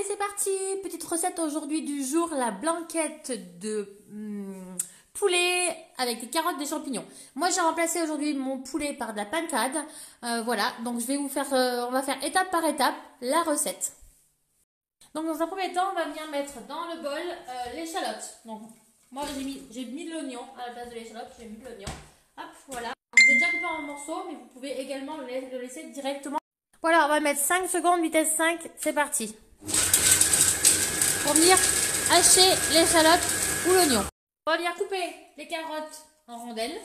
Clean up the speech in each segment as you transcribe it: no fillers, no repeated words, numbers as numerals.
Allez, c'est parti. Petite recette aujourd'hui du jour, la blanquette de poulet avec des carottes, des champignons. Moi, j'ai remplacé aujourd'hui mon poulet par de la pintade. Voilà, donc je vais vous faire, on va faire étape par étape la recette. Donc dans un premier temps, on va venir mettre dans le bol l'échalote. Donc moi, j'ai mis de l'oignon à la place de l'échalote, j'ai mis de l'oignon. Hop, voilà. J'ai déjà coupé en morceaux, mais vous pouvez également le laisser directement. Voilà, on va mettre 5 secondes, vitesse 5, c'est parti. Pour venir hacher l'échalote ou l'oignon. On va venir couper les carottes en rondelles.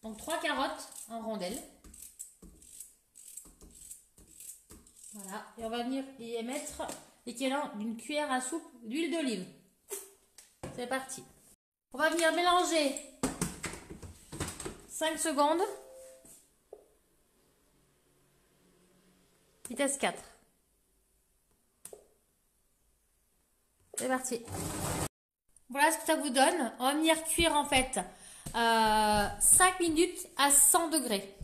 Donc 3 carottes en rondelles. Voilà, et on va venir y mettre l'équivalent d'une cuillère à soupe d'huile d'olive. C'est parti. On va venir mélanger 5 secondes. Vitesse 4. C'est parti. Voilà ce que ça vous donne. On va venir cuire en fait 5 minutes à 100 degrés.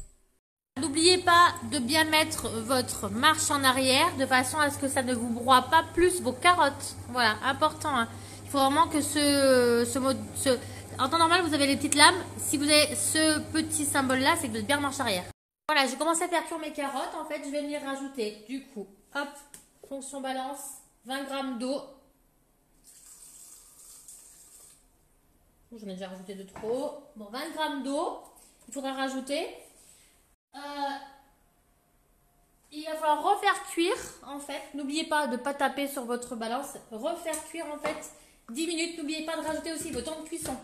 N'oubliez pas de bien mettre votre marche en arrière de façon à ce que ça ne vous broie pas plus vos carottes. Voilà, important. Hein. Il faut vraiment que en temps normal, vous avez les petites lames. Si vous avez ce petit symbole là, c'est que vous êtes bien en marche arrière. Voilà, j'ai commencé à faire cuire mes carottes. En fait, je vais venir rajouter du coup, hop, fonction balance, 20 g d'eau. J'en ai déjà rajouté de trop. Bon, 20 g d'eau, il faudra rajouter. Il va falloir refaire cuire, en fait. N'oubliez pas de ne pas taper sur votre balance. Refaire cuire, en fait, 10 minutes. N'oubliez pas de rajouter aussi vos temps de cuisson.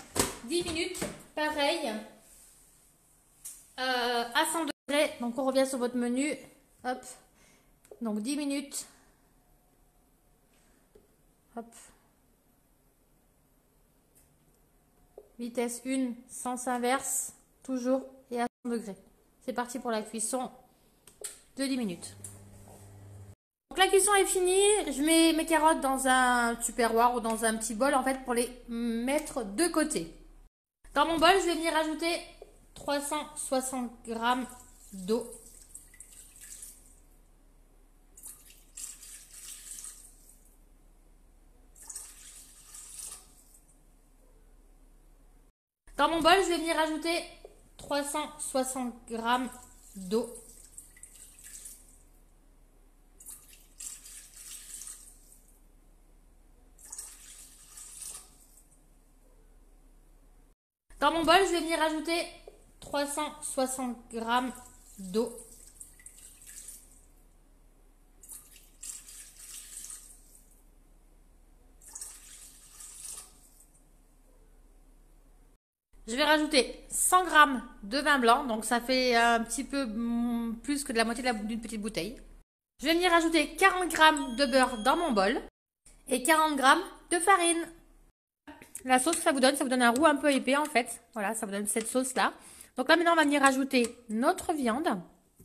10 minutes, pareil, à 100 degrés. Donc, on revient sur votre menu. Hop. Donc, 10 minutes. Hop. Vitesse 1, sens inverse, toujours et à 100 degrés. C'est parti pour la cuisson de 10 minutes. Donc la cuisson est finie. Je mets mes carottes dans un tupperware ou dans un petit bol en fait pour les mettre de côté. Dans mon bol, je vais venir ajouter 360 g d'eau. Dans mon bol, je vais venir ajouter 360 g d'eau. Dans mon bol, je vais venir ajouter 360 g d'eau. Je vais rajouter 100 g de vin blanc, donc ça fait un petit peu plus que de la moitié d'une petite bouteille. Je vais venir rajouter 40 g de beurre dans mon bol et 40 g de farine. La sauce que ça vous donne un roux un peu épais en fait. Voilà, ça vous donne cette sauce là. Donc là maintenant on va venir rajouter notre viande.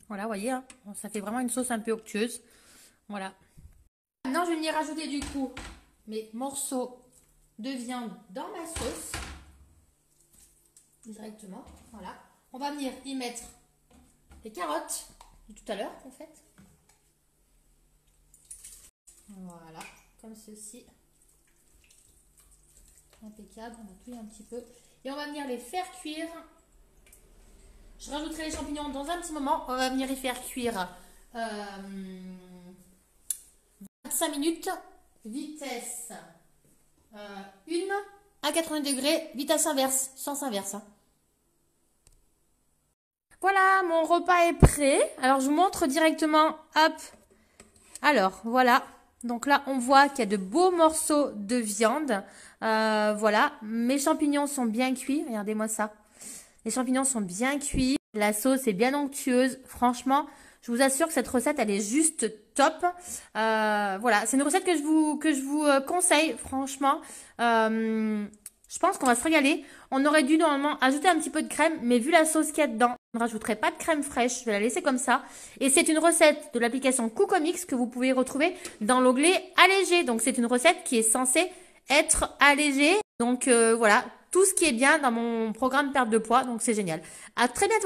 Voilà, vous voyez, hein, ça fait vraiment une sauce un peu onctueuse. Voilà. Maintenant je vais venir rajouter du coup mes morceaux de viande dans ma sauce. Directement, voilà. On va venir y mettre les carottes de tout à l'heure en fait. Voilà, comme ceci. Impeccable, on va touiller un petit peu. Et on va venir les faire cuire. Je rajouterai les champignons dans un petit moment. On va venir les faire cuire 25 minutes. Vitesse 1 à 80 degrés. Vitesse inverse, sens inverse. Hein. Voilà, mon repas est prêt. Alors, je vous montre directement. Hop. Alors, voilà. Donc là, on voit qu'il y a de beaux morceaux de viande. Voilà. Mes champignons sont bien cuits. Regardez-moi ça. Les champignons sont bien cuits. La sauce est bien onctueuse. Franchement, je vous assure que cette recette, elle est juste top. Voilà. C'est une recette que je vous conseille, franchement. Je pense qu'on va se régaler. On aurait dû normalement ajouter un petit peu de crème, mais vu la sauce qu'il y a dedans, je ne rajouterai pas de crème fraîche. Je vais la laisser comme ça. Et c'est une recette de l'application Cookomix que vous pouvez retrouver dans l'onglet allégé. Donc c'est une recette qui est censée être allégée. Donc voilà, tout ce qui est bien dans mon programme perte de poids. Donc c'est génial. À très bientôt.